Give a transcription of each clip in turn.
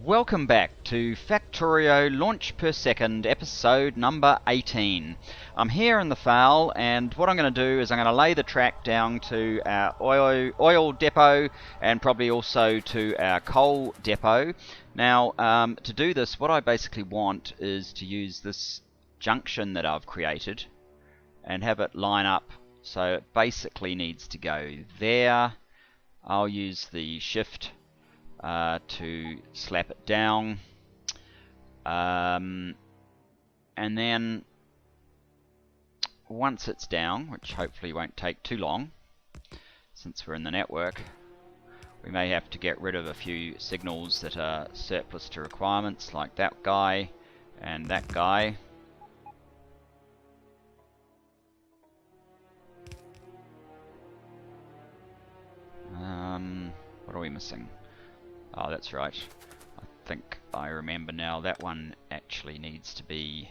Welcome back to Factorio Launch Per Second, episode number 18. I'm here in the FAL, and what I'm going to do is I'm going to lay the track down to our oil depot and probably also to our coal depot. Now, to do this, what I basically want is to use this junction that I've created and have it line up. So it basically needs to go there. I'll use the shift to slap it down, and then once it's down, which hopefully won't take too long since we're in the network, we may have to get rid of a few signals that are surplus to requirements, like that guy and that guy. What are we missing? Oh, that's right. I think I remember now. That one actually needs to be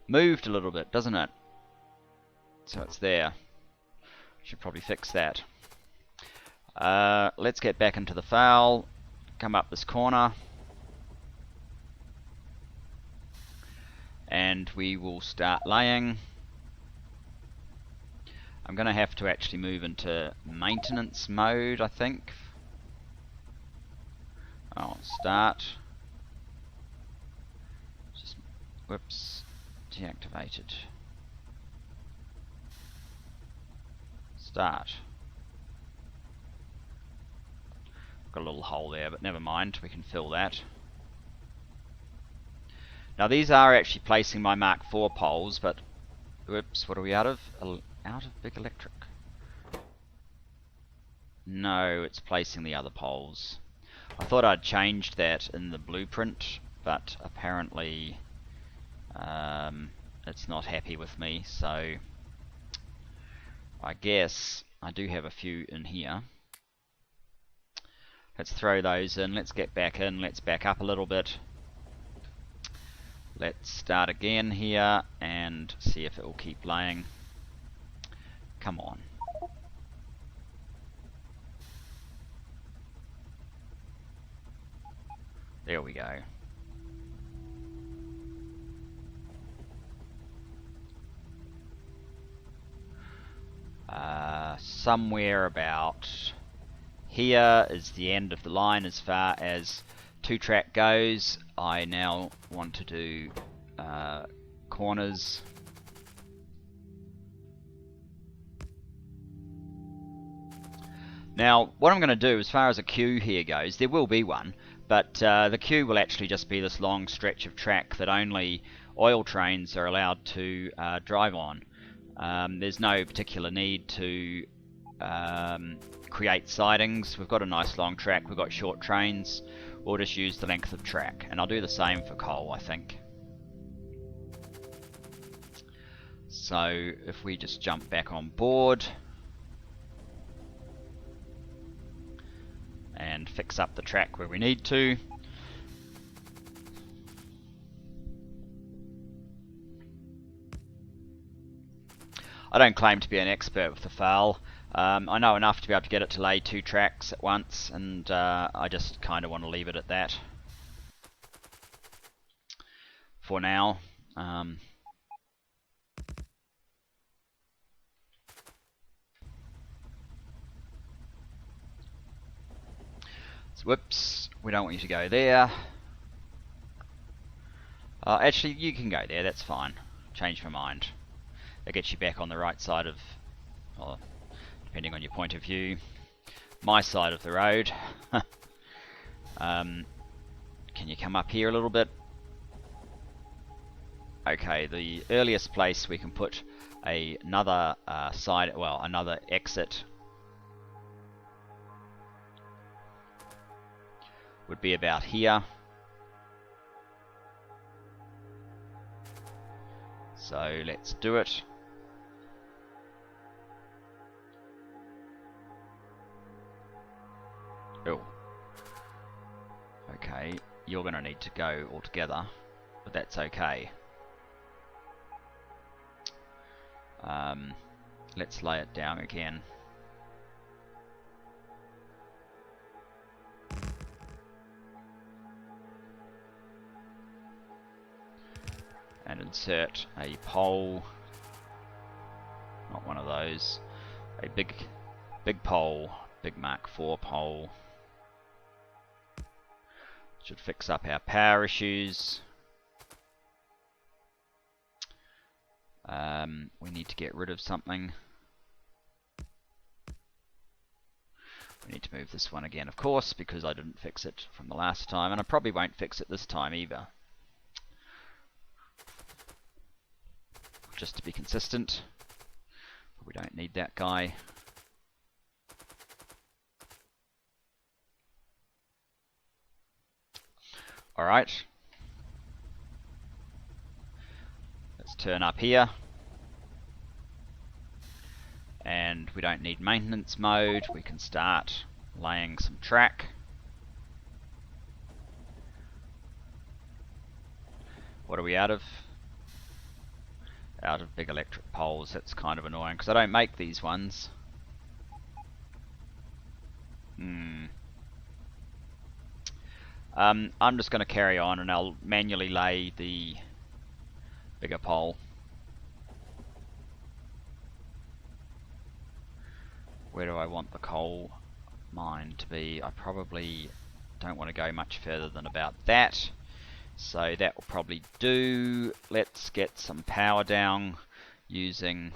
moved a little bit, doesn't it? So it's there. Should probably fix that. Let's get back into the FAL. Come up this corner. And we will start laying. I'm going to have to actually move into maintenance mode, I think. I'll start. Just, whoops, deactivated. Start. Got a little hole there, but never mind, we can fill that. Now these are actually placing my Mark IV poles, but whoops, what are we out of? Out of big electric. No, it's placing the other poles. I thought I'd changed that in the blueprint, but apparently it's not happy with me, so I guess I do have a few in here. Let's throw those in, let's get back in, let's back up a little bit. Let's start again here and see if it will keep laying. Come on. There we go. Somewhere about here is the end of the line as far as two-track goes. I now want to do corners. Now, what I'm going to do as far as a queue here goes, there will be one, but the queue will actually just be this long stretch of track that only oil trains are allowed to drive on. There's no particular need to create sidings. We've got a nice long track, we've got short trains, we'll just use the length of track, and I'll do the same for coal, I think. So if we just jump back on board and fix up the track where we need to. I don't claim to be an expert with the FAL. I know enough to be able to get it to lay two tracks at once, and I just kind of want to leave it at that for now. So, whoops, we don't want you to go there. Actually, you can go there, that's fine. Change my mind. That gets you back on the right side of, well, depending on your point of view, my side of the road. Can you come up here a little bit? Okay, the earliest place we can put another another exit would be about here. So let's do it. Oh. Okay, you're going to need to go altogether, but that's okay. Let's lay it down again. and insert a pole, not one of those, a big pole, big Mark IV pole. Should fix up our power issues. We need to get rid of something. We need to move this one again, of course, because I didn't fix it from the last time, and I probably won't fix it this time either. Just to be consistent. We don't need that guy. Alright. Let's turn up here. And we don't need maintenance mode. We can start laying some track. What are we out of? Out of big electric poles. That's kind of annoying because I don't make these ones. I'm just going to carry on and I'll manually lay the bigger pole. Where do I want the coal mine to be? I probably don't want to go much further than about that. So that will probably do. Let's get some power down using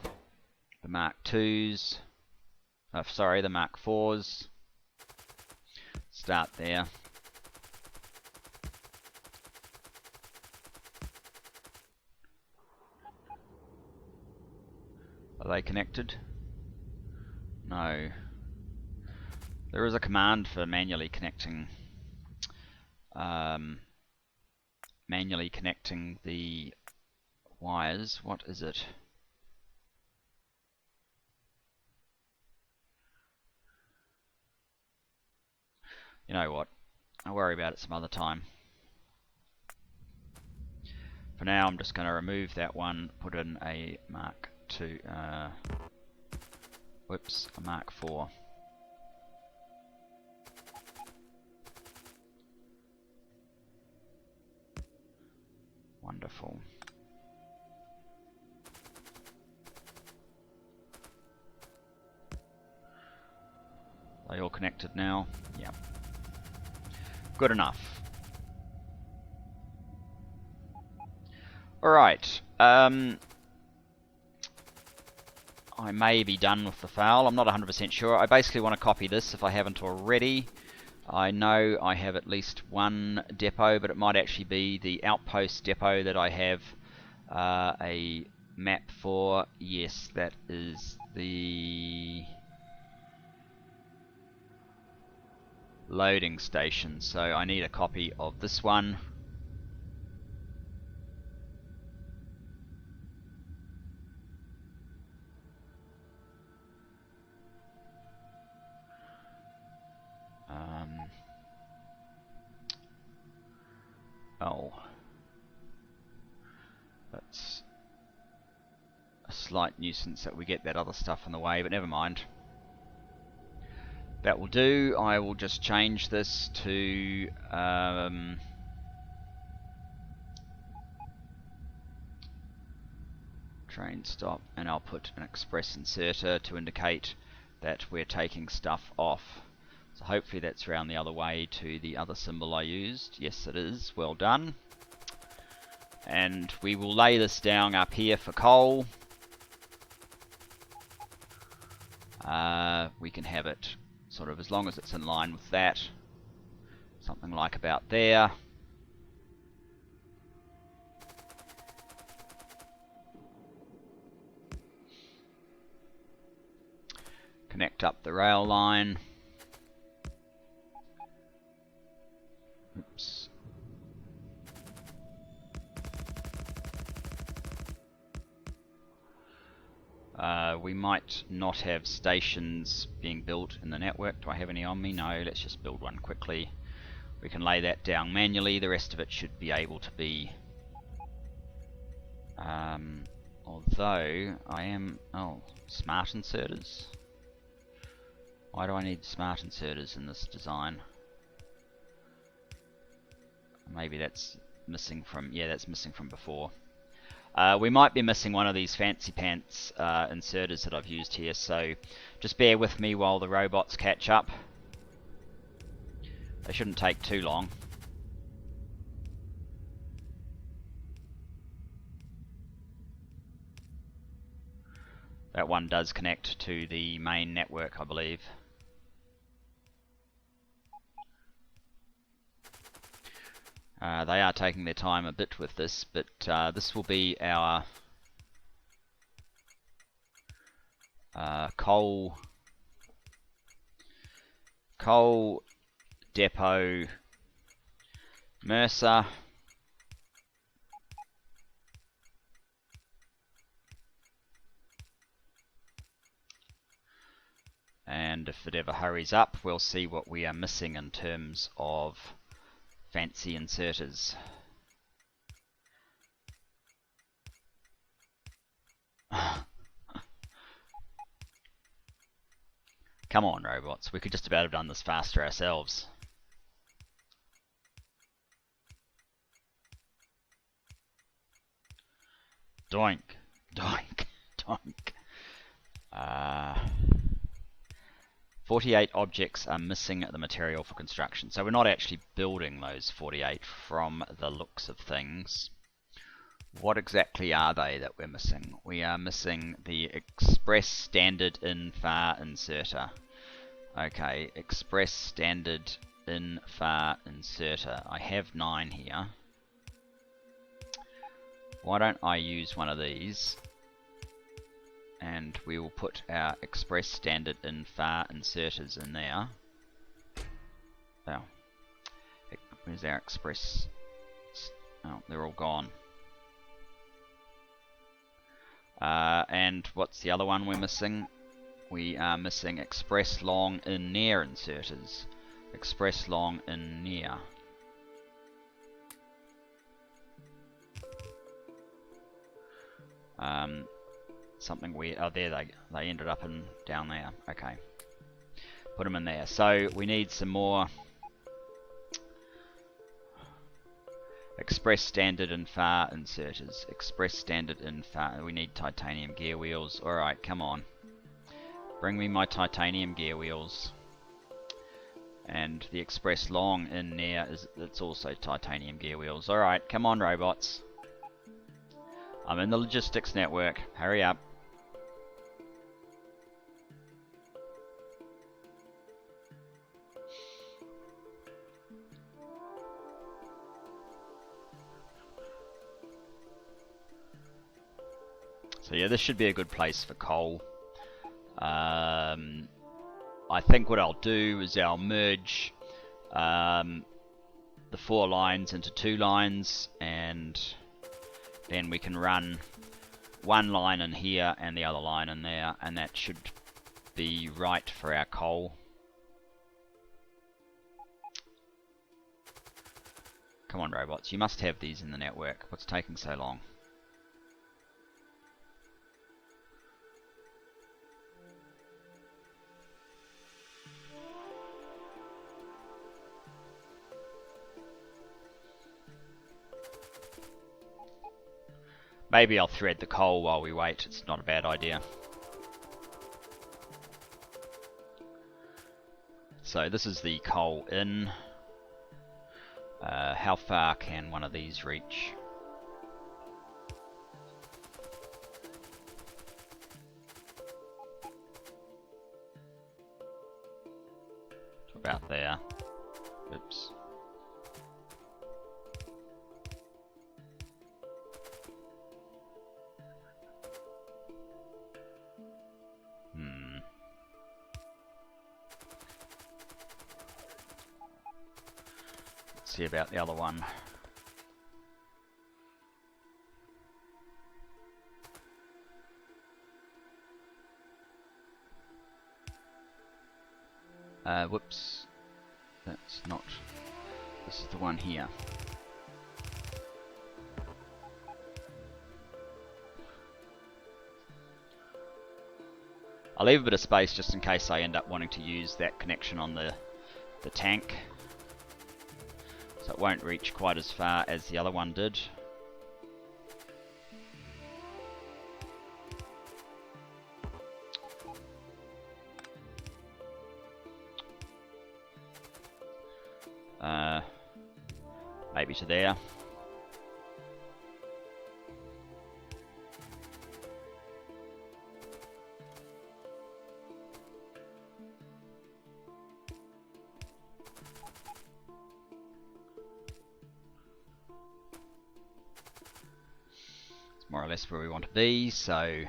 the Mark IIs. Sorry, the Mark IVs. Start there. Are they connected? No. There is a command for manually connecting the wires. What is it? You know what? I'll worry about it some other time. For now, I'm just going to remove that one, put in a Mark II, a Mark IV. Wonderful. Are they all connected now? Yep. Good enough. Alright. I may be done with the file. I'm not 100% sure. I basically want to copy this if I haven't already. I know I have at least one depot, but it might actually be the outpost depot that I have a map for. Yes, that is the loading station. So I need a copy of this one. Oh, that's a slight nuisance that we get that other stuff in the way, but never mind. That will do. I will just change this to train stop, and I'll put an express inserter to indicate that we're taking stuff off. So hopefully that's around the other way to the other symbol I used. Yes, it is. Well done. And we will lay this down up here for coal. We can have it sort of as long as it's in line with that. Something like about there. Connect up the rail line. Oops. We might not have stations being built in the network. Do I have any on me? No, let's just build one quickly. We can lay that down manually. The rest of it should be able to be... although I am... Oh, smart inserters? Why do I need smart inserters in this design? Maybe that's missing from... Yeah, that's missing from before. We might be missing one of these fancy pants inserters that I've used here, so just bear with me while the robots catch up. They shouldn't take too long. That one does connect to the main network, I believe. They are taking their time a bit with this, but this will be our coal depot Mercer. And if it ever hurries up, we'll see what we are missing in terms of fancy inserters. Come on, robots. We could just about have done this faster ourselves. Doink. Doink. Doink. 48 objects are missing the material for construction. So we're not actually building those 48 from the looks of things. What exactly are they that we're missing? We are missing the Express Standard In Far Inserter. Okay, Express Standard In Far Inserter. I have 9 here. Why don't I use one of these? And we will put our Express Standard In Far Inserters in there. Oh. Where's our Express? Oh, they're all gone. And what's the other one we're missing? We are missing Express Long In Near Inserters. Express Long In Near. Something weird. Oh, there they ended up in down there. Okay, put them in there. So we need some more Express Standard In Far Inserters. Express Standard In Far. We need titanium gear wheels. All right, come on. Bring me my titanium gear wheels. And the Express Long In Near it's also titanium gear wheels. All right, come on, robots. I'm in the logistics network. Hurry up. So yeah, this should be a good place for coal. I think what I'll do is I'll merge the 4 lines into 2 lines, and then we can run one line in here and the other line in there, and that should be right for our coal. Come on, robots, you must have these in the network. What's taking so long? Maybe I'll thread the coal while we wait. It's not a bad idea. So this is the coal in. How far can one of these reach? About there. Oops. See about the other one. Whoops. That's not. This is the one here. I'll leave a bit of space just in case I end up wanting to use that connection on the tank. So it won't reach quite as far as the other one did. maybe to there. It's more or less where we want to be, so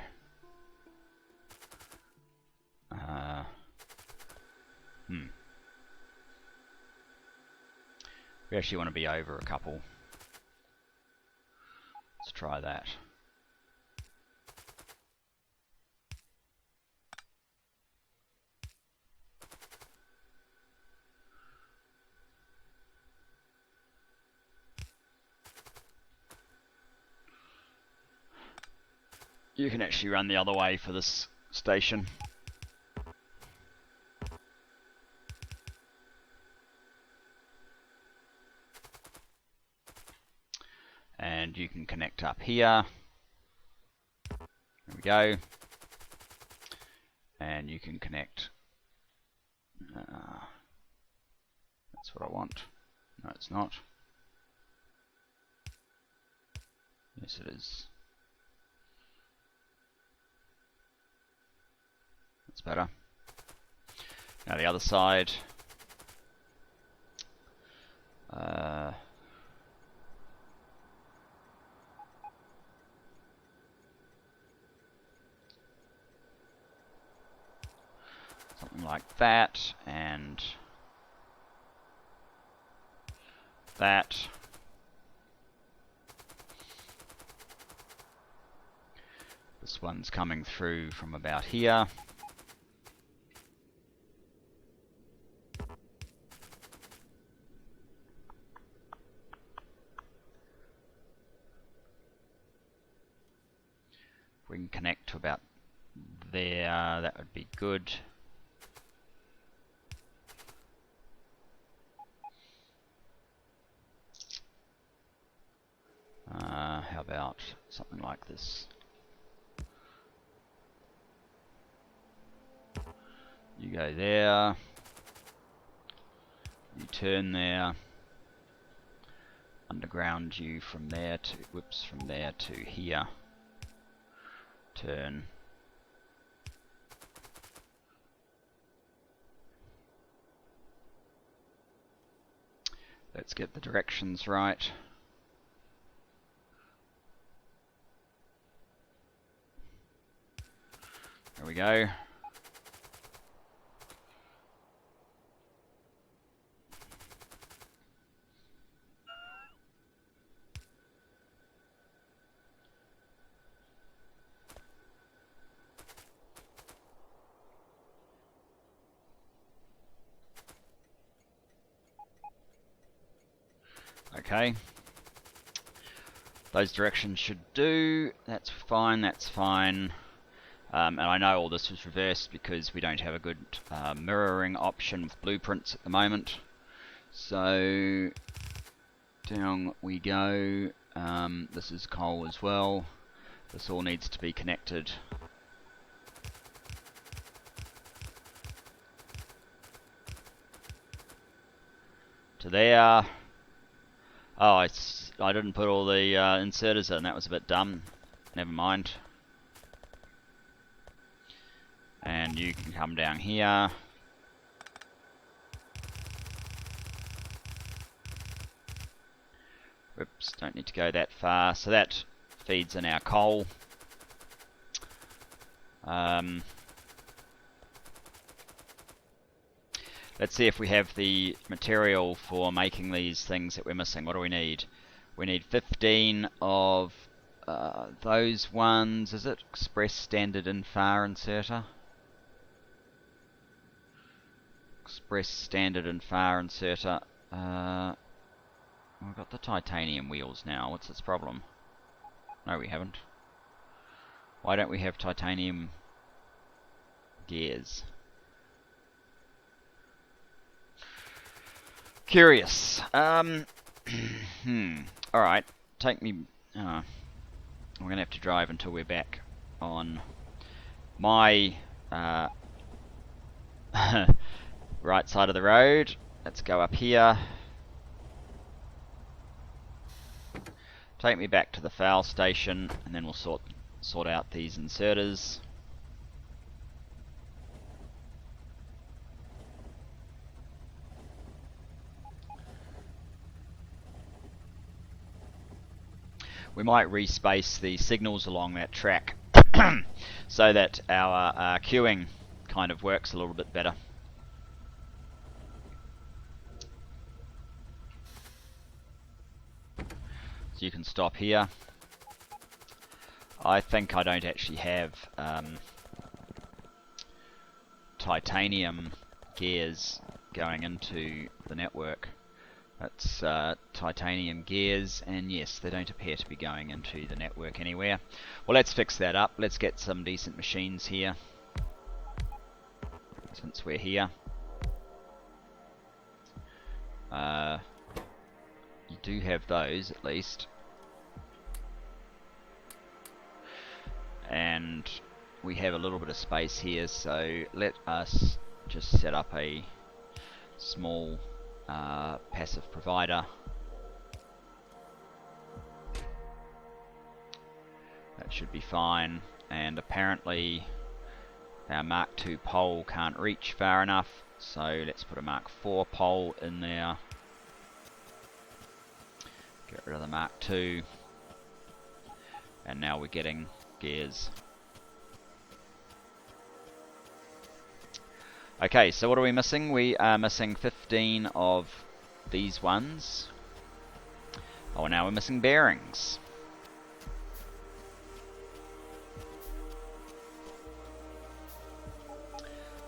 we actually want to be over a couple. Let's try that. You can actually run the other way for this station. And you can connect up here. There we go. And you can connect. That's what I want. No, it's not. Yes, it is. That's better. Now the other side. Something like that, and that. This one's coming through from about here. We can connect to about there, that would be good. How about something like this? You go there, you turn there, underground you from there to, whoops, from there to here, turn. Let's get the directions right. There we go. Okay. Those directions should do. That's fine, that's fine. And I know all this was reversed because we don't have a good mirroring option with blueprints at the moment. So down we go. This is coal as well. This all needs to be connected. To there. Oh, I didn't put all the inserters in. That was a bit dumb. Never mind. And you can come down here. Whoops, don't need to go that far. So that feeds in our coal. Let's see if we have the material for making these things that we're missing. What do we need? We need 15 of those ones. Is it Express Standard and Far Inserter? Express Standard and Far Inserter. We've got the titanium wheels now. What's its problem? No, we haven't. Why don't we have titanium gears? Curious. Alright, take me... we're going to have to drive until we're back on my right side of the road. Let's go up here. take me back to the foul station, and then we'll sort out these inserters. We might respace the signals along that track so that our queuing kind of works a little bit better. So you can stop here. I think I don't actually have titanium gears going into the network. That's titanium gears, and yes, they don't appear to be going into the network anywhere. Well, let's fix that up. Let's get some decent machines here, since we're here. You do have those, at least. And we have a little bit of space here, so let us just set up a small passive provider. That should be fine, and apparently our Mark II pole can't reach far enough, so let's put a Mark IV pole in there. Get rid of the Mark II, and now we're getting gears. Okay, so what are we missing? We are missing 15 of these ones. Oh, now we're missing bearings.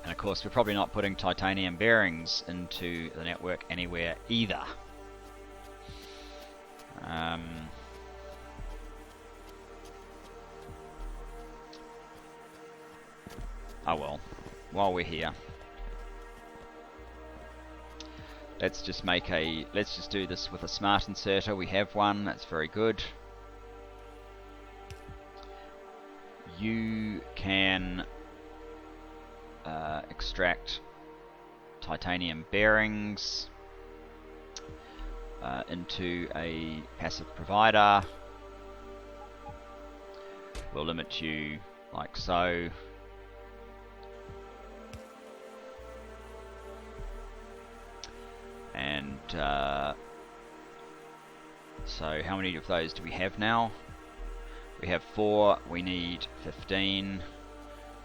And of course, we're probably not putting titanium bearings into the network anywhere either. Oh well, while we're here, let's just do this with a smart inserter. We have one, that's very good. You can extract titanium bearings into a passive provider. We'll limit you like so. And so how many of those do we have now? We have 4, we need 15,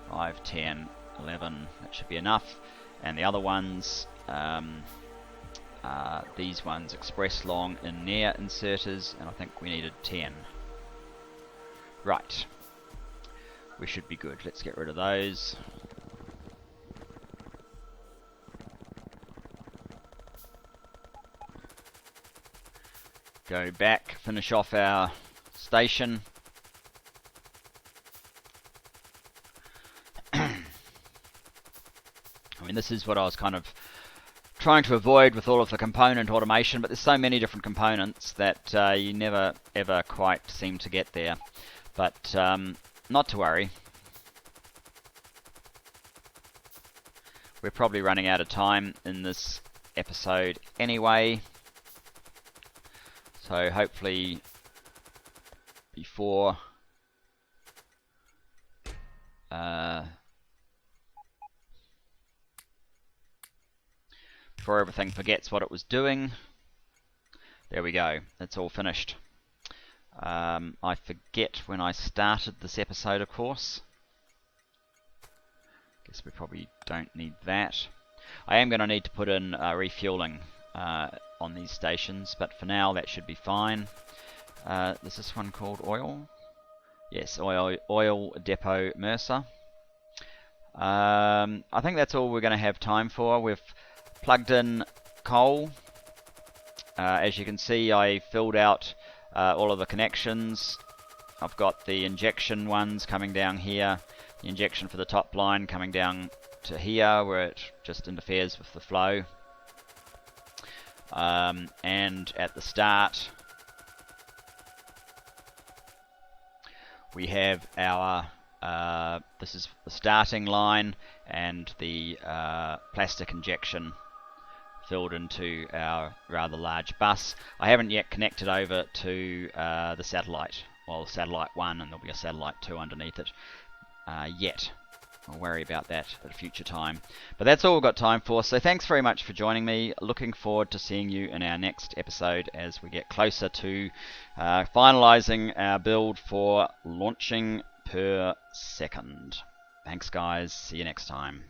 5, 10, 11, that should be enough. And the other ones, these ones, express long in near inserters, and I think we needed 10. Right, we should be good. Let's get rid of those. Go back, finish off our station. I mean, this is what I was kind of trying to avoid with all of the component automation, but there's so many different components that you never ever quite seem to get there. But not to worry. We're probably running out of time in this episode anyway. So hopefully before everything forgets what it was doing. There we go, it's all finished. I forget when I started this episode, of course. Guess we probably don't need that. I am going to need to put in refueling on these stations, but for now that should be fine. Is this one called oil? Yes, oil depot Mercer. I think that's all we're going to have time for. We've plugged in coal. As you can see, I filled out all of the connections. I've got the injection ones coming down here, the injection for the top line coming down to here where it just interferes with the flow. And at the start we have our this is the starting line and the plastic injection filled into our rather large bus. I haven't yet connected over to the satellite, well, satellite 1, and there'll be a satellite 2 underneath it yet. I'll worry about that at a future time. But that's all we've got time for, so thanks very much for joining me. Looking forward to seeing you in our next episode as we get closer to finalizing our build for launching per second. Thanks guys, see you next time.